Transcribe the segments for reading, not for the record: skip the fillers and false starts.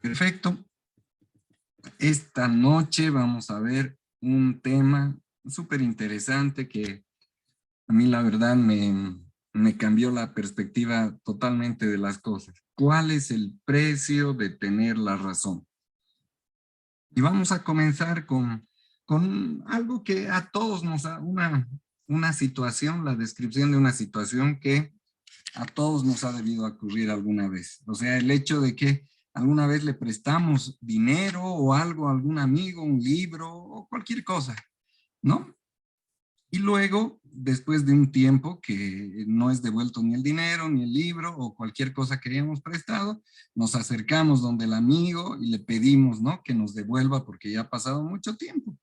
Perfecto. Esta noche vamos a ver un tema súper interesante que a mí la verdad me cambió la perspectiva totalmente de las cosas. ¿Cuál es el precio de tener la razón? Y vamos a comenzar con algo que a todos nos da una situación, la descripción de una situación que a todos nos ha debido ocurrir alguna vez. O sea, el hecho de que alguna vez le prestamos dinero o algo a algún amigo, un libro o cualquier cosa, ¿no? Y luego, después de un tiempo que no es devuelto ni el dinero, ni el libro o cualquier cosa que hayamos prestado, nos acercamos donde el amigo y le pedimos, ¿no? Que nos devuelva porque ya ha pasado mucho tiempo.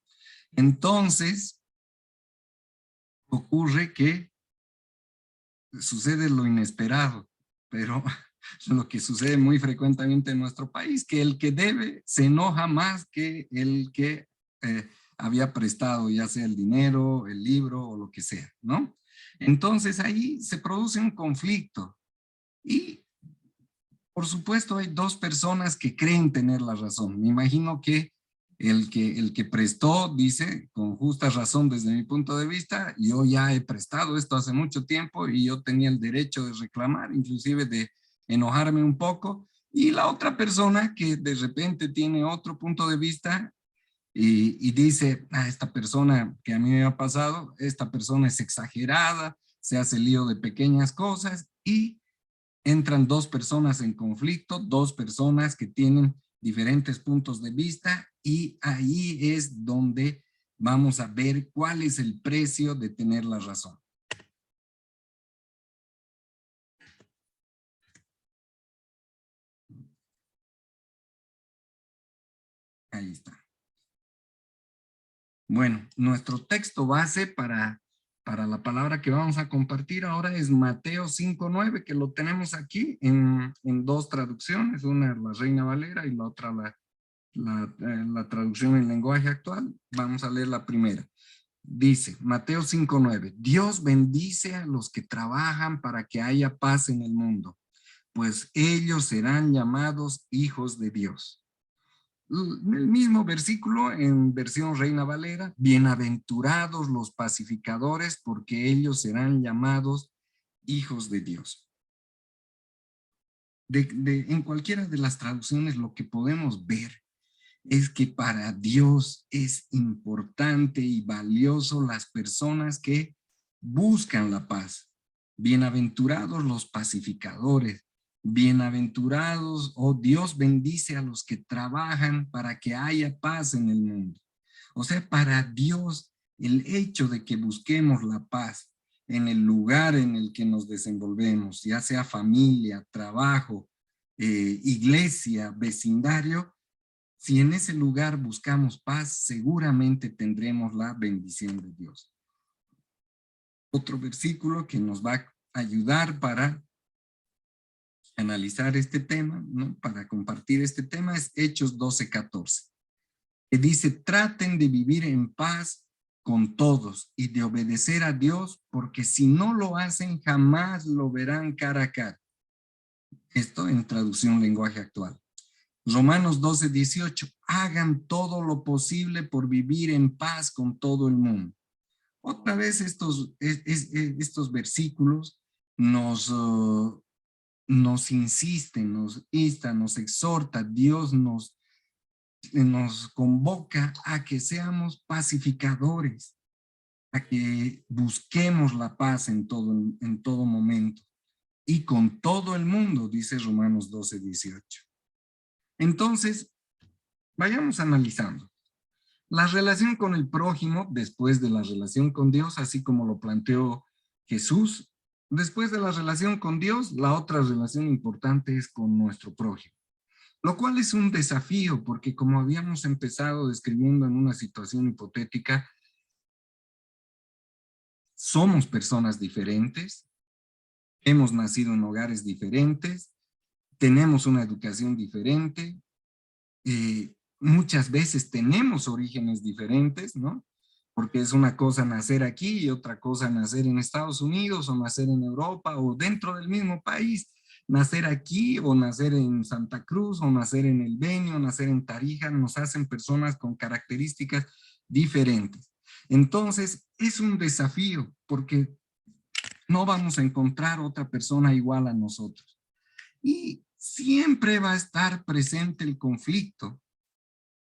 Entonces, ocurre que sucede lo inesperado, pero lo que sucede muy frecuentemente en nuestro país, que el que debe se enoja más que el que había prestado, ya sea el dinero, el libro o lo que sea, ¿no? Entonces ahí se produce un conflicto y por supuesto hay dos personas que creen tener la razón. Me imagino que el que prestó dice, con justa razón desde mi punto de vista, yo ya he prestado esto hace mucho tiempo y yo tenía el derecho de reclamar, inclusive de enojarme un poco. Y la otra persona que de repente tiene otro punto de vista y dice, esta persona que a mí me ha pasado, esta persona es exagerada, se hace lío de pequeñas cosas y entran dos personas en conflicto, dos personas que tienen diferentes puntos de vista y ahí es donde vamos a ver cuál es el precio de tener la razón. Ahí está. Bueno, nuestro texto base para la palabra que vamos a compartir ahora es Mateo 5:9, que lo tenemos aquí en dos traducciones, una la Reina Valera y la otra la traducción en lenguaje actual. Vamos a leer la primera. Dice Mateo 5:9, Dios bendice a los que trabajan para que haya paz en el mundo, pues ellos serán llamados hijos de Dios. El mismo versículo en versión Reina Valera, bienaventurados los pacificadores, porque ellos serán llamados hijos de Dios. En cualquiera de las traducciones lo que podemos ver es que para Dios es importante y valioso las personas que buscan la paz. Bienaventurados los pacificadores, bienaventurados, Dios bendice a los que trabajan para que haya paz en el mundo. O sea, para Dios el hecho de que busquemos la paz en el lugar en el que nos desenvolvemos, ya sea familia, trabajo, iglesia, vecindario, si en ese lugar buscamos paz, seguramente tendremos la bendición de Dios. Otro versículo que nos va a ayudar para analizar este tema, ¿no? Para compartir este tema es Hechos 12:14, que dice, traten de vivir en paz con todos y de obedecer a Dios, porque si no lo hacen, jamás lo verán cara a cara. Esto en traducción lenguaje actual. Romanos 12:18, hagan todo lo posible por vivir en paz con todo el mundo. Otra vez estos versículos nos insisten, nos instan, nos exhorta, Dios nos convoca a que seamos pacificadores, a que busquemos la paz en todo momento y con todo el mundo, dice Romanos 12:18. Entonces, vayamos analizando. La relación con el prójimo, después de la relación con Dios, así como lo planteó Jesús, después de la relación con Dios, la otra relación importante es con nuestro prójimo. Lo cual es un desafío, porque como habíamos empezado describiendo en una situación hipotética, somos personas diferentes, hemos nacido en hogares diferentes, tenemos una educación diferente, muchas veces tenemos orígenes diferentes, ¿no? Porque es una cosa nacer aquí y otra cosa nacer en Estados Unidos o nacer en Europa o dentro del mismo país. nacer aquí o nacer en Santa Cruz o nacer en El Beni o nacer en Tarija nos hacen personas con características diferentes. Entonces, es un desafío porque no vamos a encontrar otra persona igual a nosotros. Y siempre va a estar presente el conflicto.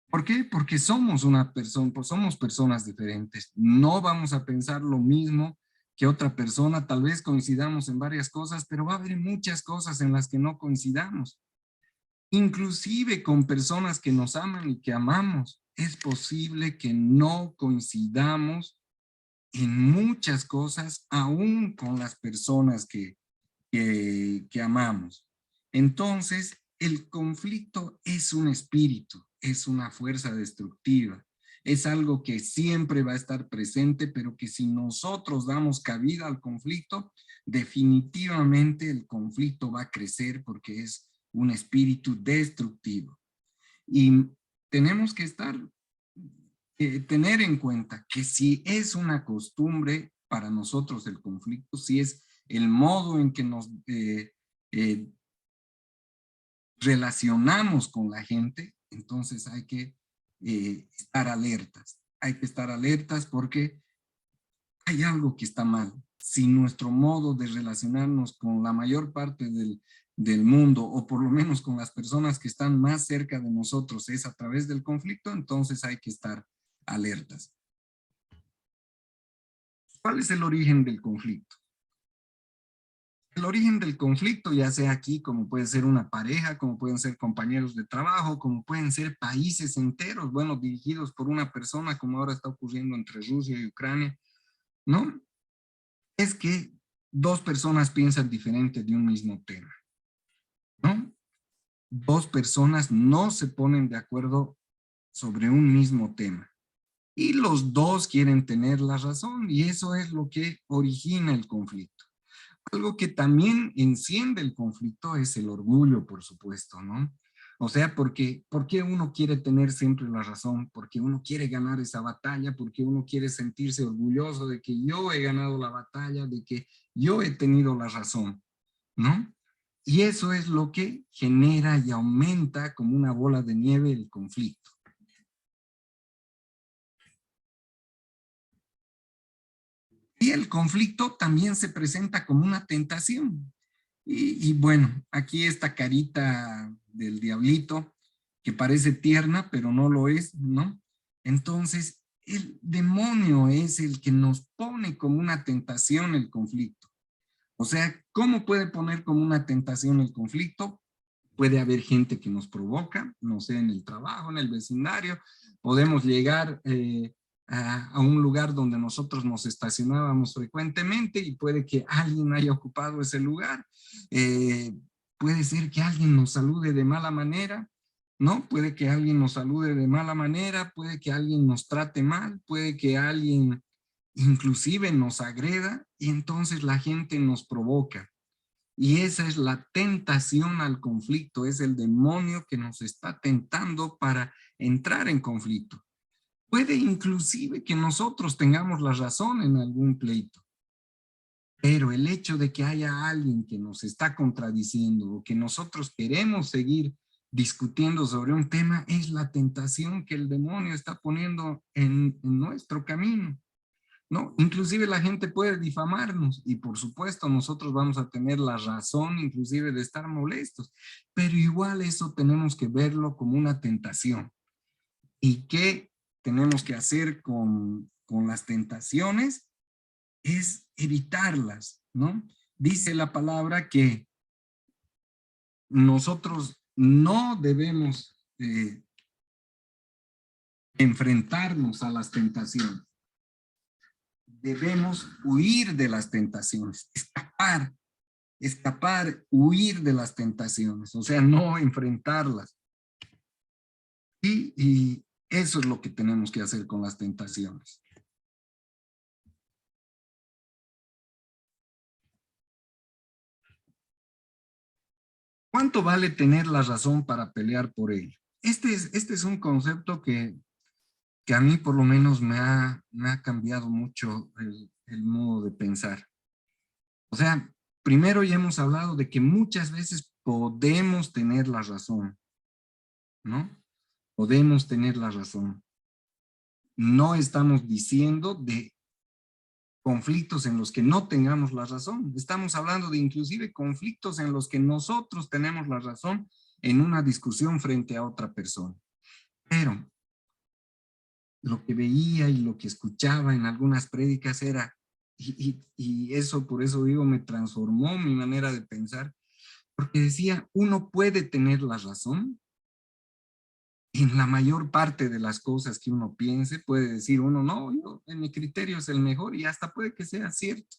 ¿Por qué? Porque somos una persona, pues somos personas diferentes. No vamos a pensar lo mismo que otra persona. Tal vez coincidamos en varias cosas, pero va a haber muchas cosas en las que no coincidamos. Inclusive con personas que nos aman y que amamos, es posible que no coincidamos en muchas cosas, aún con las personas que amamos. Entonces, el conflicto es un espíritu, es una fuerza destructiva, es algo que siempre va a estar presente, pero que si nosotros damos cabida al conflicto, definitivamente el conflicto va a crecer porque es un espíritu destructivo. Y tenemos que tener en cuenta que si es una costumbre para nosotros el conflicto, si es el modo en que nos eh, relacionamos con la gente, entonces hay que estar alertas. Hay que estar alertas porque hay algo que está mal. Si nuestro modo de relacionarnos con la mayor parte del mundo, o por lo menos con las personas que están más cerca de nosotros, es a través del conflicto, entonces hay que estar alertas. ¿Cuál es el origen del conflicto? El origen del conflicto, ya sea aquí, como puede ser una pareja, como pueden ser compañeros de trabajo, como pueden ser países enteros, bueno, dirigidos por una persona, como ahora está ocurriendo entre Rusia y Ucrania, ¿no? Es que dos personas piensan diferente de un mismo tema, ¿no? Dos personas no se ponen de acuerdo sobre un mismo tema. Y los dos quieren tener la razón, y eso es lo que origina el conflicto. Algo que también enciende el conflicto es el orgullo, por supuesto, ¿no? O sea, ¿por qué uno quiere tener siempre la razón? Porque uno quiere ganar esa batalla, porque uno quiere sentirse orgulloso de que yo he ganado la batalla, de que yo he tenido la razón, ¿no? Y eso es lo que genera y aumenta como una bola de nieve el conflicto. Y el conflicto también se presenta como una tentación. Y bueno, aquí esta carita del diablito, que parece tierna, pero no lo es, ¿no? Entonces, el demonio es el que nos pone como una tentación el conflicto. O sea, ¿cómo puede poner como una tentación el conflicto? Puede haber gente que nos provoca, no sé, en el trabajo, en el vecindario, podemos llegar a un lugar donde nosotros nos estacionábamos frecuentemente y puede que alguien haya ocupado ese lugar, eh, puede ser que alguien nos salude de mala manera, ¿no? Puede que alguien nos salude de mala manera, puede que alguien nos trate mal, puede que alguien inclusive nos agreda y entonces la gente nos provoca. Y esa es la tentación al conflicto, es el demonio que nos está tentando para entrar en conflicto. Puede inclusive que nosotros tengamos la razón en algún pleito, pero el hecho de que haya alguien que nos está contradiciendo o que nosotros queremos seguir discutiendo sobre un tema es la tentación que el demonio está poniendo en nuestro camino. ¿No? Inclusive la gente puede difamarnos y por supuesto nosotros vamos a tener la razón inclusive de estar molestos, pero igual eso tenemos que verlo como una tentación. ¿Y qué tenemos que hacer con las tentaciones? Es evitarlas, ¿no? Dice la palabra que nosotros no debemos enfrentarnos a las tentaciones. Debemos huir de las tentaciones, escapar, huir de las tentaciones, o sea, no enfrentarlas. Y eso es lo que tenemos que hacer con las tentaciones. ¿Cuánto vale tener la razón para pelear por ello? Este es un concepto que a mí por lo menos me ha cambiado mucho el modo de pensar. O sea, Primero ya hemos hablado de que muchas veces podemos tener la razón, ¿no? Podemos tener la razón. No estamos diciendo de conflictos en los que no tengamos la razón. Estamos hablando de inclusive conflictos en los que nosotros tenemos la razón en una discusión frente a otra persona. Pero lo que veía y lo que escuchaba en algunas prédicas era, y eso por eso digo, me transformó mi manera de pensar, porque decía, uno puede tener la razón en la mayor parte de las cosas que uno piense, puede decir uno, no, yo, en mi criterio es el mejor y hasta puede que sea cierto.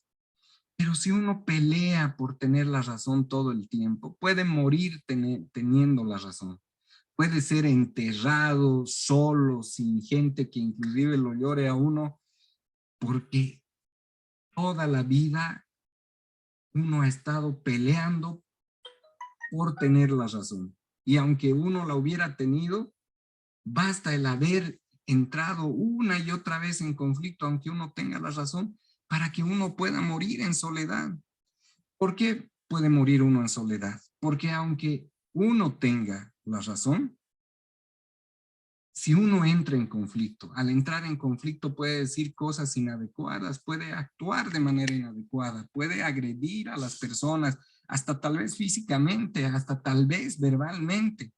Pero si uno pelea por tener la razón todo el tiempo, puede morir teniendo la razón. Puede ser enterrado, solo, sin gente que inclusive lo llore a uno, porque toda la vida uno ha estado peleando por tener la razón. Y aunque uno la hubiera tenido, basta el haber entrado una y otra vez en conflicto, aunque uno tenga la razón, para que uno pueda morir en soledad. ¿Por qué puede morir uno en soledad? Porque aunque uno tenga la razón, si uno entra en conflicto, al entrar en conflicto puede decir cosas inadecuadas, puede actuar de manera inadecuada, puede agredir a las personas, hasta tal vez físicamente, hasta tal vez verbalmente.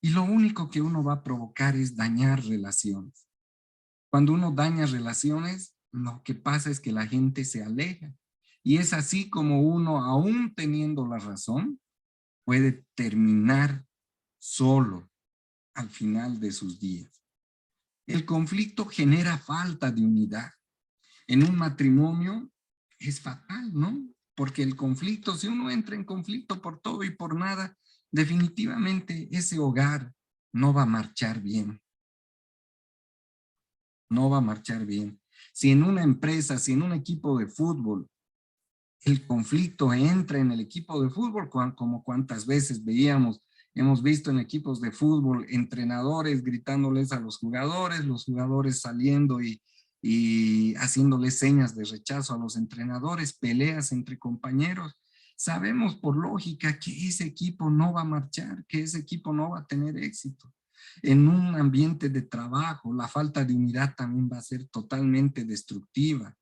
Y lo único que uno va a provocar es dañar relaciones. Cuando uno daña relaciones, lo que pasa es que la gente se aleja. Y es así como uno, aún teniendo la razón, puede terminar solo al final de sus días. El conflicto genera falta de unidad. En un matrimonio es fatal, ¿no? Porque el conflicto, si uno entra en conflicto por todo y por nada, definitivamente ese hogar no va a marchar bien. No va a marchar bien. Si en una empresa, si en un equipo de fútbol, el conflicto entra en el equipo de fútbol, como cuántas veces veíamos, hemos visto en equipos de fútbol, entrenadores gritándoles a los jugadores saliendo y haciéndoles señas de rechazo a los entrenadores, peleas entre compañeros. Sabemos por lógica que ese equipo no va a marchar, que ese equipo no va a tener éxito. En un ambiente de trabajo, la falta de unidad también va a ser totalmente destructiva,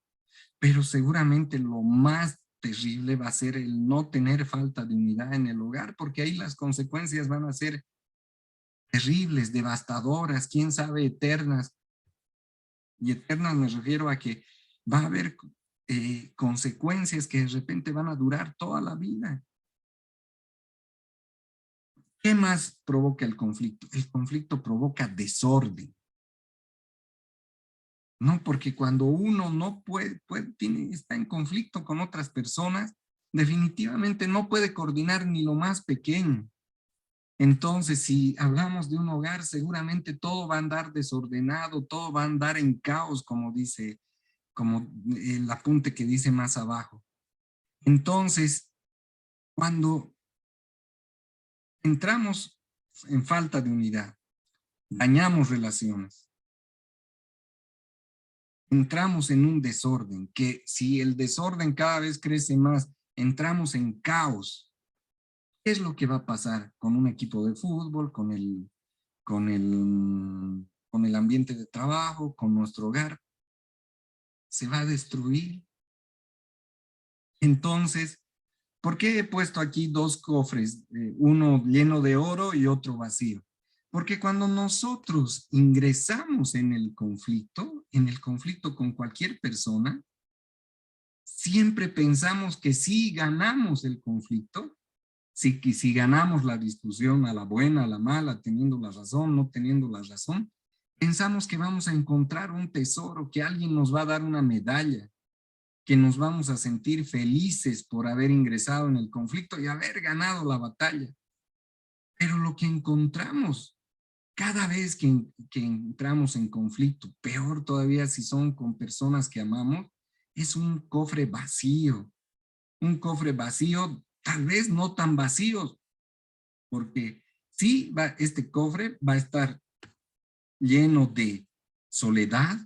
pero seguramente lo más terrible va a ser el no tener falta de unidad en el hogar, porque ahí las consecuencias van a ser terribles, devastadoras, quién sabe, eternas. Y eternas me refiero a que va a haber consecuencias que de repente van a durar toda la vida. ¿Qué más provoca el conflicto? El conflicto provoca desorden. No, porque cuando uno no está en conflicto con otras personas, definitivamente no puede coordinar ni lo más pequeño. Entonces, si hablamos de un hogar, seguramente todo va a andar desordenado, todo va a andar en caos, como dice, como el apunte que dice más abajo. Entonces, cuando entramos en falta de unidad, dañamos relaciones, entramos en un desorden, que si el desorden cada vez crece más, entramos en caos. ¿Qué es lo que va a pasar con un equipo de fútbol, con el ambiente de trabajo, con nuestro hogar? Se va a destruir. Entonces, ¿por qué he puesto aquí dos cofres? Uno lleno de oro y otro vacío. Porque cuando nosotros ingresamos en el conflicto con cualquier persona, siempre pensamos que si ganamos el conflicto, si ganamos la discusión a la buena, a la mala, teniendo la razón, no teniendo la razón, pensamos que vamos a encontrar un tesoro, que alguien nos va a dar una medalla, que nos vamos a sentir felices por haber ingresado en el conflicto y haber ganado la batalla. Pero lo que encontramos cada vez que entramos en conflicto, peor todavía si son con personas que amamos, es un cofre vacío. Un cofre vacío, tal vez no tan vacío, porque sí, este cofre va a estar lleno de soledad,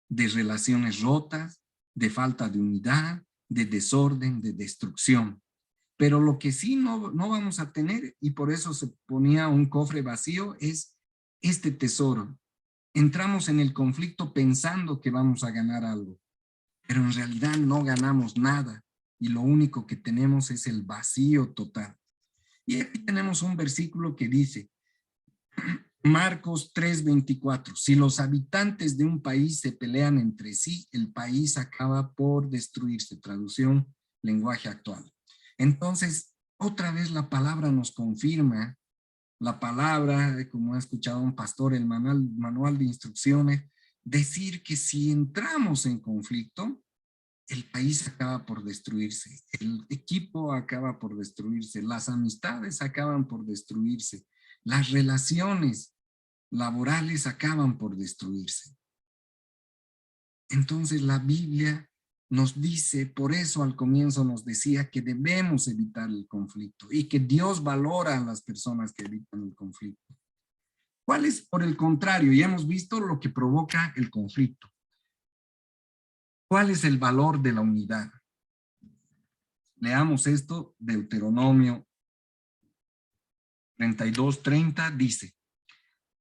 de relaciones rotas, de falta de unidad, de desorden, de destrucción. Pero lo que sí no vamos a tener, y por eso se ponía un cofre vacío, es este tesoro. Entramos en el conflicto pensando que vamos a ganar algo, pero en realidad no ganamos nada y lo único que tenemos es el vacío total. Y aquí tenemos un versículo que dice, Marcos 3:24, si los habitantes de un país se pelean entre sí, el país acaba por destruirse. Traducción, lenguaje actual. Entonces, otra vez la palabra nos confirma, la palabra, como ha escuchado un pastor, el manual de instrucciones, decir que si entramos en conflicto, el país acaba por destruirse, el equipo acaba por destruirse, las amistades acaban por destruirse, las relaciones laborales acaban por destruirse. Entonces la Biblia nos dice, por eso al comienzo nos decía que debemos evitar el conflicto y que Dios valora a las personas que evitan el conflicto. ¿Cuál es, por el contrario? Ya hemos visto lo que provoca el conflicto. ¿Cuál es el valor de la unidad? Leamos esto, Deuteronomio 32:30 dice,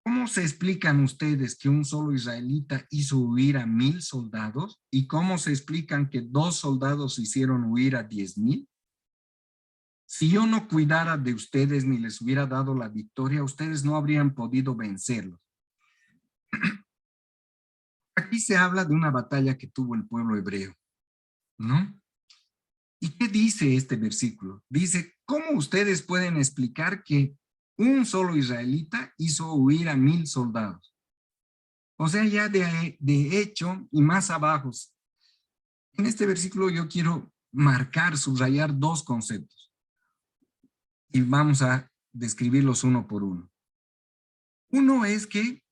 ¿cómo se explican ustedes que un solo israelita hizo huir a 1000 soldados? ¿Y cómo se explican que 2 soldados hicieron huir a 10,000? Si yo no cuidara de ustedes ni les hubiera dado la victoria, ustedes no habrían podido vencerlos. Aquí se habla de una batalla que tuvo el pueblo hebreo, ¿no? ¿Y qué dice este versículo? Dice, ¿cómo ustedes pueden explicar que un solo israelita hizo huir a 1000 soldados? O sea, ya de hecho, y más abajo, en este versículo yo quiero marcar, subrayar 2 conceptos. Y vamos a describirlos uno por uno. Uno es que,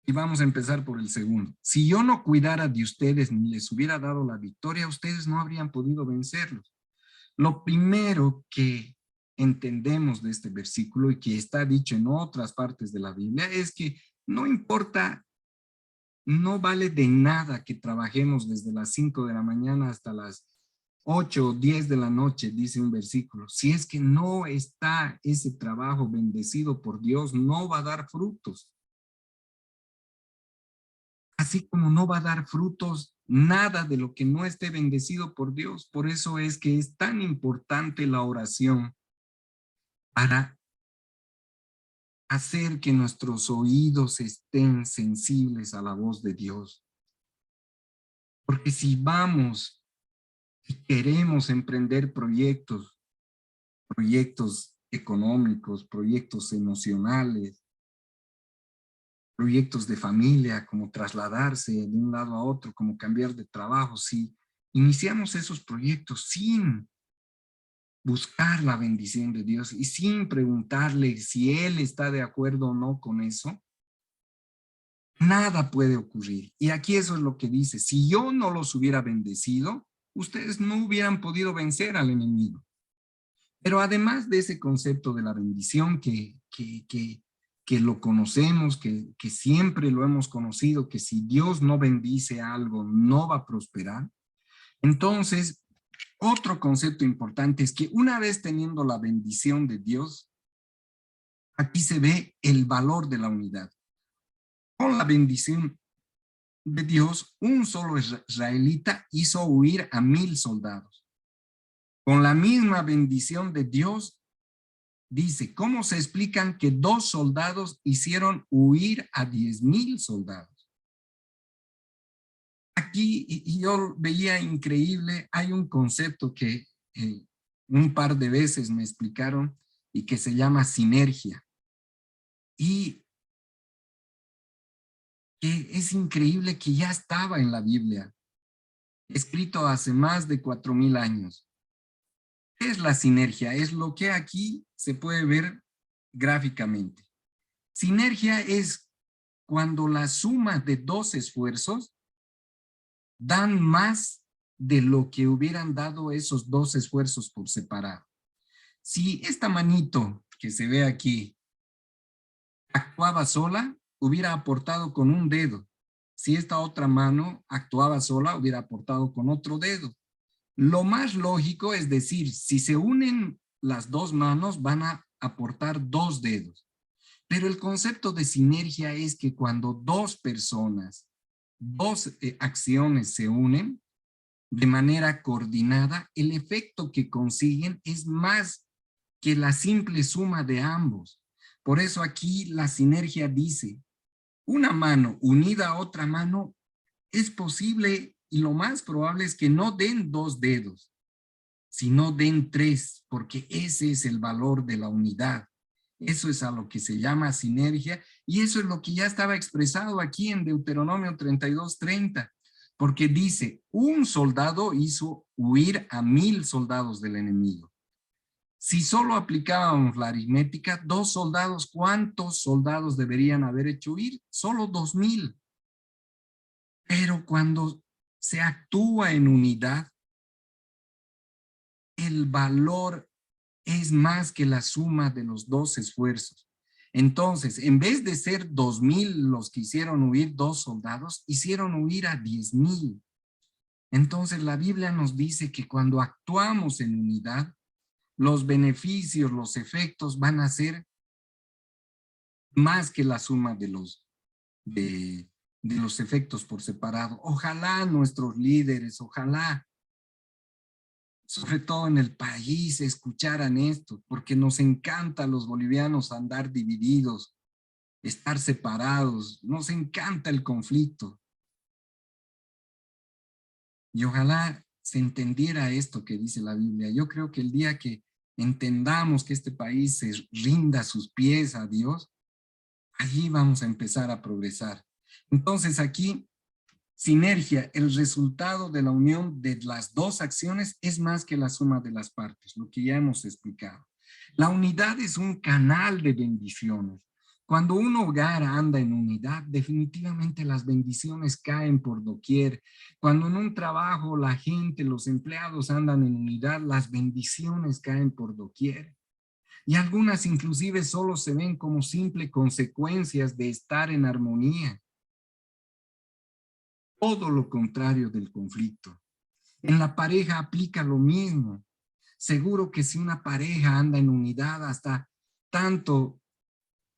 y vamos a empezar por el segundo, si yo no cuidara de ustedes ni les hubiera dado la victoria, ustedes no habrían podido vencerlos. Lo primero que entendemos de este versículo y que está dicho en otras partes de la Biblia es que no importa, no vale de nada que trabajemos desde las 5 de la mañana hasta las 8 o 10 de la noche, dice un versículo. Si es que no está ese trabajo bendecido por Dios, no va a dar frutos. Así como no va a dar frutos nada de lo que no esté bendecido por Dios. Por eso es que es tan importante la oración para hacer que nuestros oídos estén sensibles a la voz de Dios. Porque si vamos y queremos emprender proyectos económicos, proyectos emocionales, proyectos de familia, como trasladarse de un lado a otro, como cambiar de trabajo, si iniciamos esos proyectos sin buscar la bendición de Dios y sin preguntarle si Él está de acuerdo o no con eso, nada puede ocurrir. Y aquí eso es lo que dice, si yo no los hubiera bendecido, ustedes no hubieran podido vencer al enemigo. Pero además de ese concepto de la bendición que lo conocemos, que siempre lo hemos conocido, que si Dios no bendice algo, no va a prosperar. Entonces, otro concepto importante es que una vez teniendo la bendición de Dios, aquí se ve el valor de la unidad. Con la bendición de Dios, un solo israelita hizo huir a 1000 soldados. Con la misma bendición de Dios, dice, ¿cómo se explican que 2 soldados hicieron huir a 10,000 soldados? Aquí, y yo veía increíble, hay un concepto que un par de veces me explicaron y que se llama sinergia. Y que es increíble que ya estaba en la Biblia, escrito hace más de 4000 años. ¿Qué es la sinergia? Es lo que aquí se puede ver gráficamente. Sinergia es cuando la suma de 2 esfuerzos dan más de lo que hubieran dado esos 2 esfuerzos por separado. Si esta manito que se ve aquí actuaba sola, hubiera aportado con un dedo. Si esta otra mano actuaba sola, hubiera aportado con otro dedo. Lo más lógico es decir, si se unen las dos manos, van a aportar dos dedos. Pero el concepto de sinergia es que cuando dos personas, dos acciones se unen de manera coordinada, el efecto que consiguen es más que la simple suma de ambos. Por eso aquí la sinergia dice, una mano unida a otra mano es posible y lo más probable es que no den dos dedos, sino den tres, porque ese es el valor de la unidad. Eso es a lo que se llama sinergia y eso es lo que ya estaba expresado aquí en Deuteronomio 32:30, porque dice, un soldado hizo huir a 1000 soldados del enemigo. Si solo aplicábamos la aritmética, dos soldados, ¿cuántos soldados deberían haber hecho huir? Solo 2000. Pero cuando se actúa en unidad, el valor es más que la suma de los dos esfuerzos. Entonces, en vez de ser 2000 los que hicieron huir dos soldados, hicieron huir a 10,000. Entonces, la Biblia nos dice que cuando actuamos en unidad, los beneficios, los efectos van a ser más que la suma de los efectos por separado. Ojalá nuestros líderes, ojalá sobre todo en el país, escucharan esto, porque nos encanta a los bolivianos andar divididos, estar separados, nos encanta el conflicto. Y ojalá se entendiera esto que dice la Biblia. Yo creo que el día que entendamos que este país se rinda a sus pies a Dios, allí vamos a empezar a progresar. Entonces aquí, sinergia, el resultado de la unión de las dos acciones es más que la suma de las partes, lo que ya hemos explicado. La unidad es un canal de bendiciones. Cuando un hogar anda en unidad, definitivamente las bendiciones caen por doquier. Cuando en un trabajo la gente, los empleados andan en unidad, las bendiciones caen por doquier. Y algunas inclusive solo se ven como simples consecuencias de estar en armonía. Todo lo contrario del conflicto. En la pareja aplica lo mismo. Seguro que si una pareja anda en unidad, hasta tanto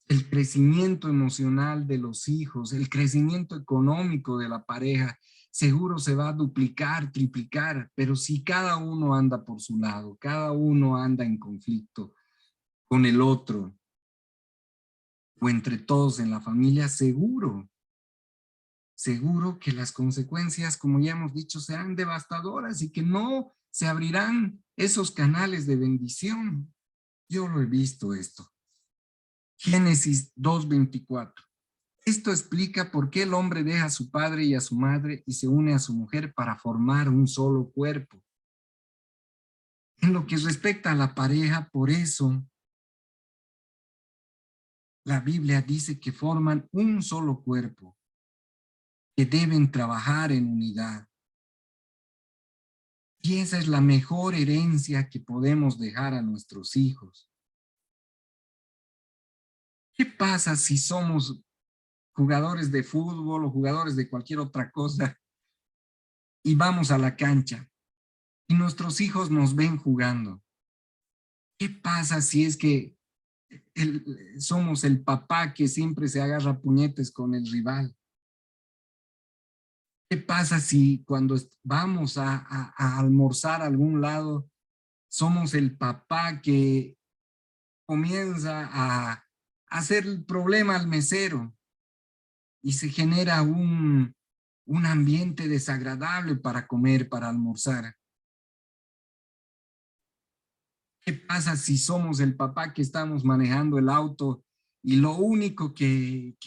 el crecimiento emocional de los hijos, el crecimiento económico de la pareja, seguro se va a duplicar, triplicar, pero si cada uno anda por su lado, cada uno anda en conflicto con el otro o entre todos en la familia, seguro que las consecuencias, como ya hemos dicho, serán devastadoras y que no se abrirán esos canales de bendición. Yo lo he visto esto. Génesis 2:24. Esto explica por qué el hombre deja a su padre y a su madre y se une a su mujer para formar un solo cuerpo. En lo que respecta a la pareja, por eso la Biblia dice que forman un solo cuerpo, que deben trabajar en unidad. Y esa es la mejor herencia que podemos dejar a nuestros hijos. ¿Qué pasa si somos jugadores de fútbol o jugadores de cualquier otra cosa y vamos a la cancha y nuestros hijos nos ven jugando? ¿Qué pasa si es que somos el papá que siempre se agarra a puñetes con el rival? ¿Qué pasa si cuando vamos a almorzar a algún lado somos el papá que comienza a hacer el problema al mesero y se genera un ambiente desagradable para comer, para almorzar? ¿Qué pasa si somos el papá que estamos manejando el auto y lo único que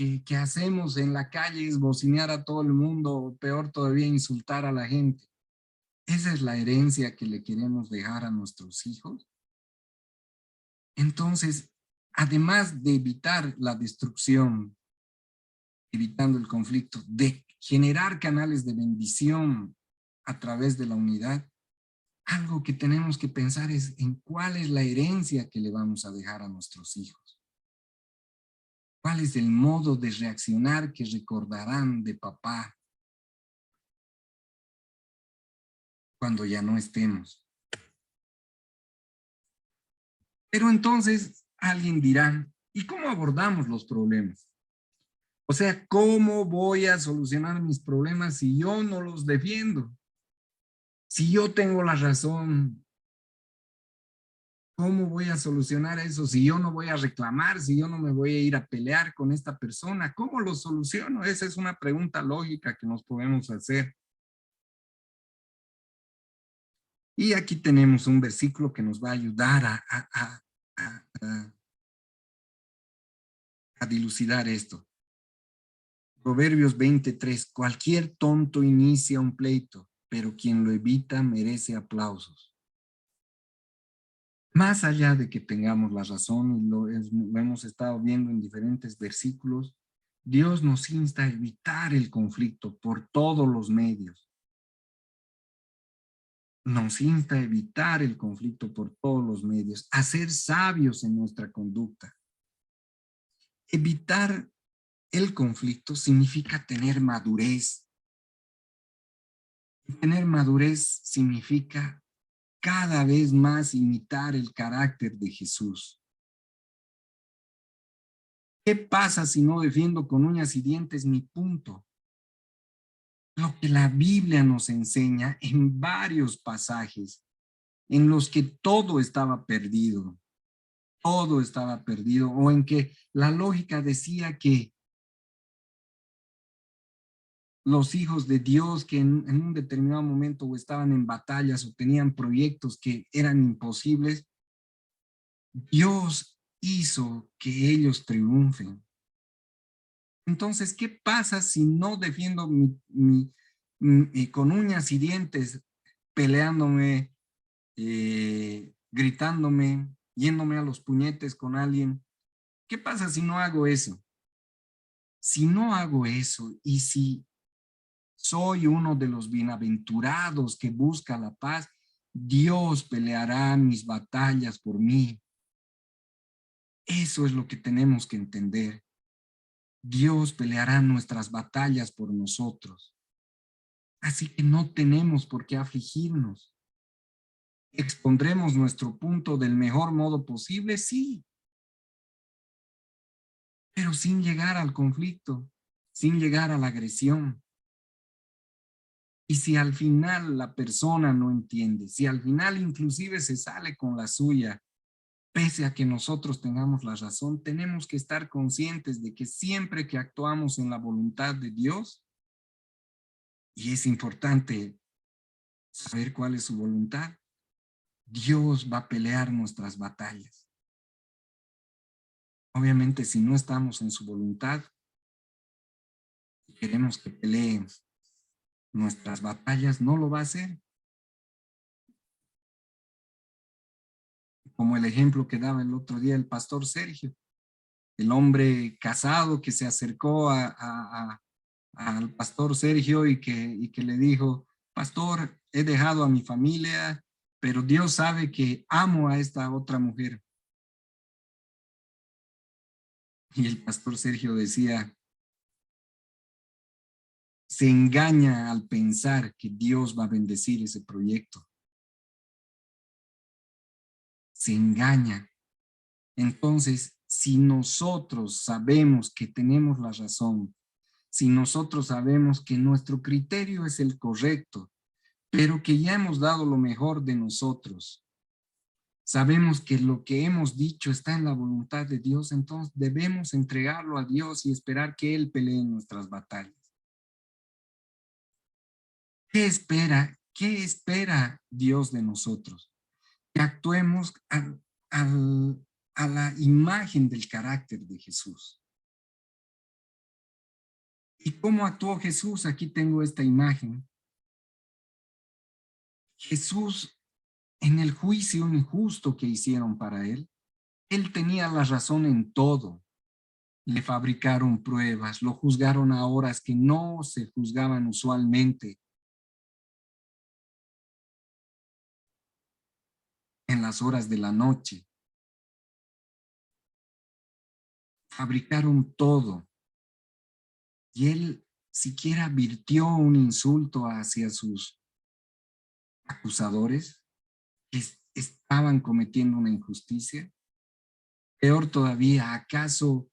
hacemos en la calle es bocinear a todo el mundo, o peor todavía, insultar a la gente? ¿Esa es la herencia que le queremos dejar a nuestros hijos? Entonces, además de evitar la destrucción, evitando el conflicto, de generar canales de bendición a través de la unidad, algo que tenemos que pensar es en cuál es la herencia que le vamos a dejar a nuestros hijos. ¿Cuál es el modo de reaccionar que recordarán de papá cuando ya no estemos? Pero entonces alguien dirá, ¿y cómo abordamos los problemas? O sea, ¿cómo voy a solucionar mis problemas si yo no los defiendo? Si yo tengo la razón, ¿cómo voy a solucionar eso? Si yo no voy a reclamar, si yo no me voy a ir a pelear con esta persona, ¿cómo lo soluciono? Esa es una pregunta lógica que nos podemos hacer. Y aquí tenemos un versículo que nos va a ayudar a dilucidar esto. Proverbios 23, cualquier tonto inicia un pleito, pero quien lo evita merece aplausos. Más allá de que tengamos la razón, y lo hemos estado viendo en diferentes versículos, Dios nos insta a evitar el conflicto por todos los medios. Nos insta a evitar el conflicto por todos los medios, a ser sabios en nuestra conducta. Evitar el conflicto significa tener madurez. Tener madurez significa cada vez más imitar el carácter de Jesús. ¿Qué pasa si no defiendo con uñas y dientes mi punto? Lo que la Biblia nos enseña en varios pasajes en los que todo estaba perdido, o en que la lógica decía que los hijos de Dios que en un determinado momento o estaban en batallas o tenían proyectos que eran imposibles, Dios hizo que ellos triunfen. Entonces, ¿qué pasa si no defiendo con uñas y dientes, peleándome, gritándome, yéndome a los puñetes con alguien? ¿Qué pasa si no hago eso? Si no hago eso y si soy uno de los bienaventurados que busca la paz, Dios peleará mis batallas por mí. Eso es lo que tenemos que entender. Dios peleará nuestras batallas por nosotros. Así que no tenemos por qué afligirnos. ¿Expondremos nuestro punto del mejor modo posible? Sí. Pero sin llegar al conflicto, sin llegar a la agresión. Y si al final la persona no entiende, si al final inclusive se sale con la suya, pese a que nosotros tengamos la razón, tenemos que estar conscientes de que siempre que actuamos en la voluntad de Dios, y es importante saber cuál es su voluntad, Dios va a pelear nuestras batallas. Obviamente, si no estamos en su voluntad, queremos que pelee nuestras batallas, no lo va a hacer. Como el ejemplo que daba el otro día el pastor Sergio, el hombre casado que se acercó al pastor Sergio y que le dijo, pastor, he dejado a mi familia, pero Dios sabe que amo a esta otra mujer. Y el pastor Sergio decía, se engaña al pensar que Dios va a bendecir ese proyecto. Se engaña. Entonces, si nosotros sabemos que tenemos la razón, si nosotros sabemos que nuestro criterio es el correcto, pero que ya hemos dado lo mejor de nosotros, sabemos que lo que hemos dicho está en la voluntad de Dios, entonces debemos entregarlo a Dios y esperar que Él pelee nuestras batallas. ¿Qué espera? ¿Qué espera Dios de nosotros? Que actuemos a la imagen del carácter de Jesús. ¿Y cómo actuó Jesús? Aquí tengo esta imagen. Jesús, en el juicio injusto que hicieron para él tenía la razón en todo. Le fabricaron pruebas, lo juzgaron a horas que no se juzgaban usualmente, en las horas de la noche. fabricaron todo. Y él siquiera virtió un insulto hacia sus acusadores que estaban cometiendo una injusticia. Peor todavía, ¿acaso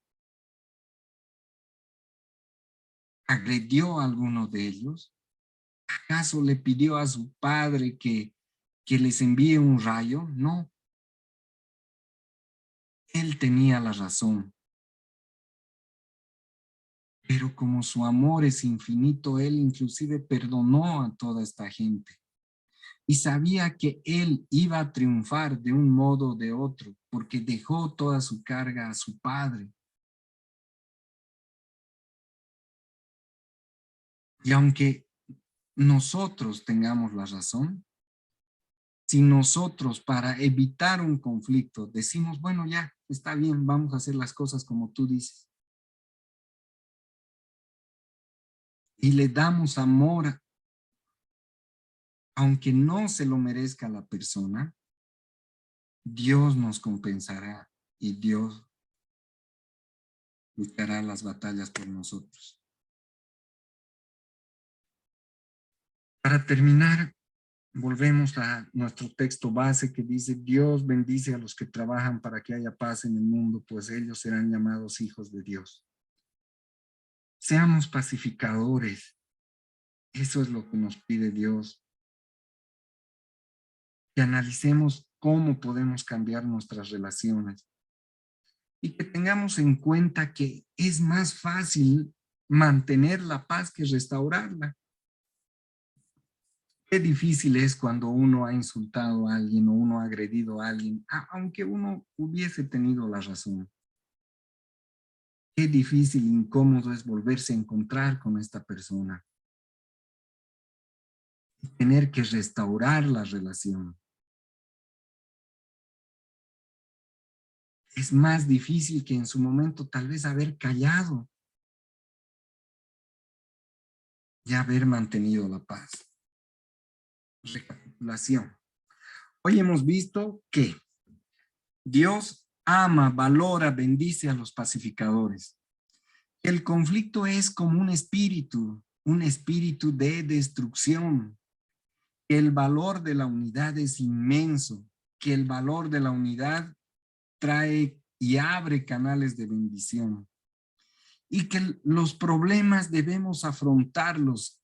agredió a alguno de ellos? ¿Acaso le pidió a su padre que les envíe un rayo? No. Él tenía la razón. Pero como su amor es infinito, él inclusive perdonó a toda esta gente. Y sabía que él iba a triunfar de un modo o de otro, porque dejó toda su carga a su padre. Y aunque nosotros tengamos la razón, si nosotros para evitar un conflicto decimos, bueno, ya, está bien, vamos a hacer las cosas como tú dices, y le damos amor, aunque no se lo merezca la persona, Dios nos compensará y Dios luchará las batallas por nosotros. Para terminar, volvemos a nuestro texto base que dice, Dios bendice a los que trabajan para que haya paz en el mundo, pues ellos serán llamados hijos de Dios. Seamos pacificadores. Eso es lo que nos pide Dios. Que analicemos cómo podemos cambiar nuestras relaciones. Y que tengamos en cuenta que es más fácil mantener la paz que restaurarla. Qué difícil es cuando uno ha insultado a alguien o uno ha agredido a alguien, aunque uno hubiese tenido la razón. Qué difícil, incómodo es volverse a encontrar con esta persona. Y tener que restaurar la relación. Es más difícil que en su momento tal vez haber callado y haber mantenido la paz. Recapitulación. Hoy hemos visto que Dios ama, valora, bendice a los pacificadores. El conflicto es como un espíritu de destrucción. El valor de la unidad es inmenso, que el valor de la unidad trae y abre canales de bendición. Y que los problemas debemos afrontarlos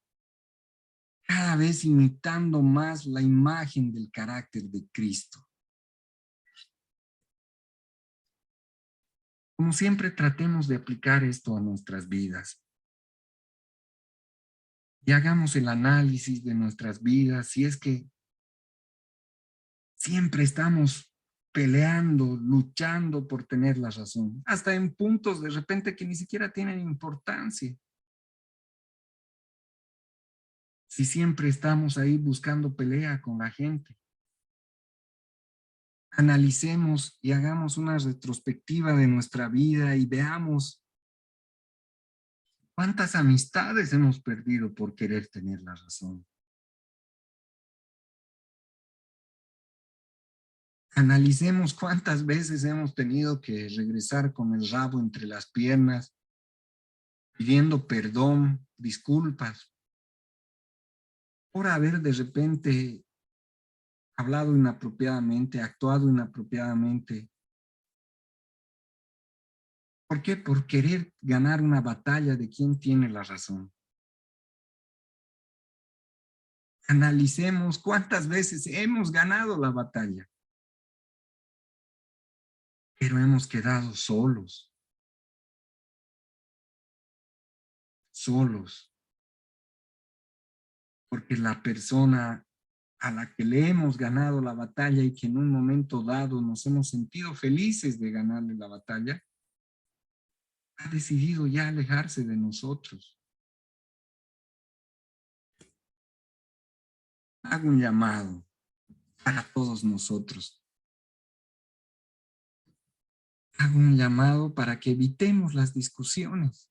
cada vez imitando más la imagen del carácter de Cristo. Como siempre, tratemos de aplicar esto a nuestras vidas. Y hagamos el análisis de nuestras vidas, si es que siempre estamos peleando, luchando por tener la razón, hasta en puntos de repente que ni siquiera tienen importancia. Si siempre estamos ahí buscando pelea con la gente. Analicemos y hagamos una retrospectiva de nuestra vida y veamos cuántas amistades hemos perdido por querer tener la razón. Analicemos cuántas veces hemos tenido que regresar con el rabo entre las piernas, pidiendo perdón, disculpas, por haber de repente hablado inapropiadamente, actuado inapropiadamente. ¿Por qué? Por querer ganar una batalla de quién tiene la razón. Analicemos cuántas veces hemos ganado la batalla, pero hemos quedado solos. Solos. Porque la persona a la que le hemos ganado la batalla y que en un momento dado nos hemos sentido felices de ganarle la batalla, ha decidido ya alejarse de nosotros. Hago un llamado para todos nosotros. Hago un llamado para que evitemos las discusiones,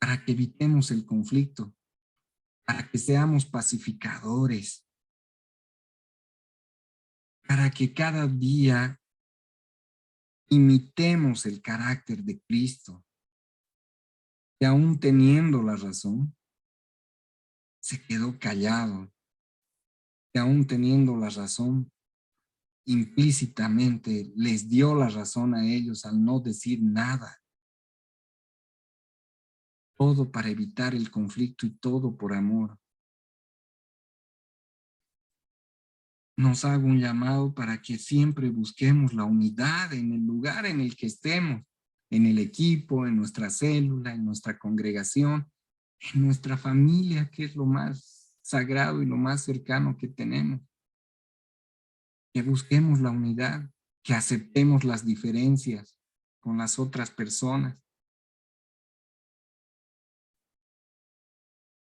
para que evitemos el conflicto, para que seamos pacificadores, para que cada día imitemos el carácter de Cristo, que aún teniendo la razón, se quedó callado, que aún teniendo la razón, implícitamente les dio la razón a ellos al no decir nada. Todo para evitar el conflicto y todo por amor. Nos hago un llamado para que siempre busquemos la unidad en el lugar en el que estemos, en el equipo, en nuestra célula, en nuestra congregación, en nuestra familia, que es lo más sagrado y lo más cercano que tenemos. Que busquemos la unidad, que aceptemos las diferencias con las otras personas.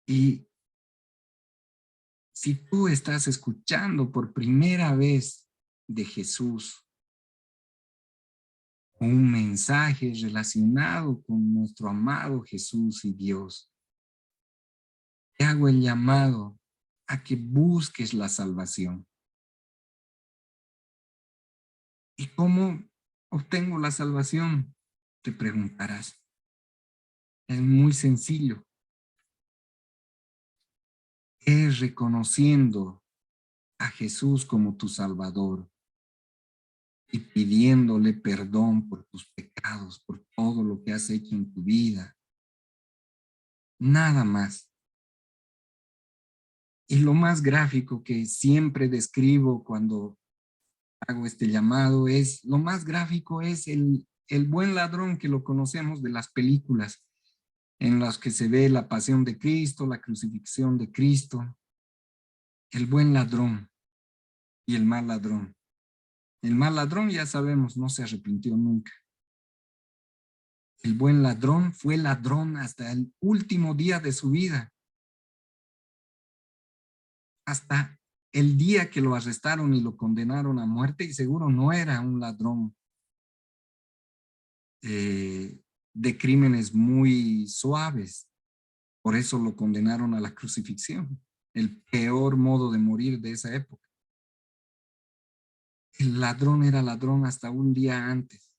Y si tú estás escuchando por primera vez de Jesús, un mensaje relacionado con nuestro amado Jesús y Dios, te hago el llamado a que busques la salvación. ¿Y cómo obtengo la salvación? Te preguntarás. Es muy sencillo. Es reconociendo a Jesús como tu Salvador y pidiéndole perdón por tus pecados, por todo lo que has hecho en tu vida. Nada más. Y lo más gráfico que siempre describo cuando hago este llamado es, lo más gráfico es el buen ladrón que lo conocemos de las películas en las que se ve la pasión de Cristo, la crucifixión de Cristo, el buen ladrón y el mal ladrón. El mal ladrón, ya sabemos, no se arrepintió nunca. El buen ladrón fue ladrón hasta el último día de su vida. Hasta el día que lo arrestaron y lo condenaron a muerte, y seguro no era un ladrón de crímenes muy suaves. Por eso lo condenaron a la crucifixión, el peor modo de morir de esa época. El ladrón era ladrón hasta un día antes.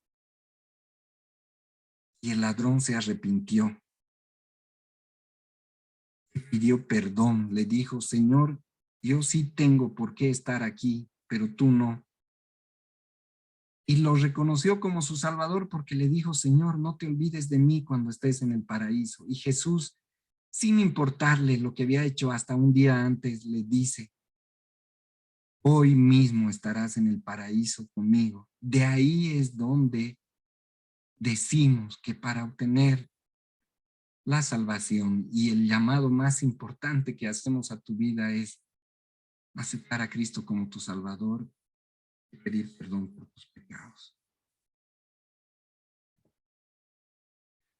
Y el ladrón se arrepintió. Le pidió perdón, le dijo, Señor, yo sí tengo por qué estar aquí, pero tú no. Y lo reconoció como su Salvador porque le dijo, Señor, no te olvides de mí cuando estés en el paraíso. Y Jesús, sin importarle lo que había hecho hasta un día antes, le dice, hoy mismo estarás en el paraíso conmigo. De ahí es donde decimos que para obtener la salvación y el llamado más importante que hacemos a tu vida es aceptar a Cristo como tu Salvador y pedir perdón por tus pecados.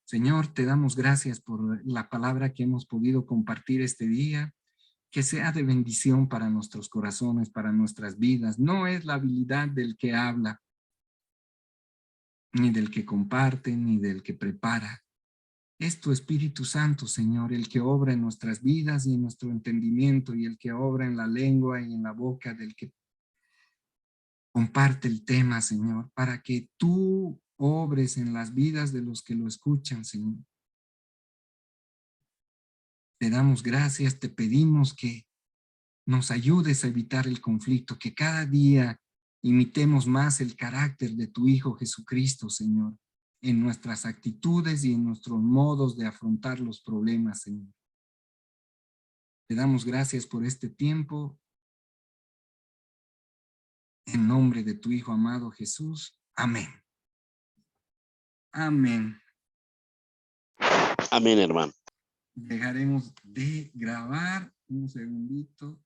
Señor, te damos gracias por la palabra que hemos podido compartir este día, que sea de bendición para nuestros corazones, para nuestras vidas. No es la habilidad del que habla, ni del que comparte, ni del que prepara. Es tu Espíritu Santo, Señor, el que obra en nuestras vidas y en nuestro entendimiento, y el que obra en la lengua y en la boca del que comparte el tema, Señor, para que tú obres en las vidas de los que lo escuchan, Señor. Te damos gracias, te pedimos que nos ayudes a evitar el conflicto, que cada día imitemos más el carácter de tu Hijo Jesucristo, Señor, en nuestras actitudes y en nuestros modos de afrontar los problemas, Señor. Te damos gracias por este tiempo. En nombre de tu Hijo amado Jesús. Amén. Amén. Amén, hermano. Dejaremos de grabar un segundito.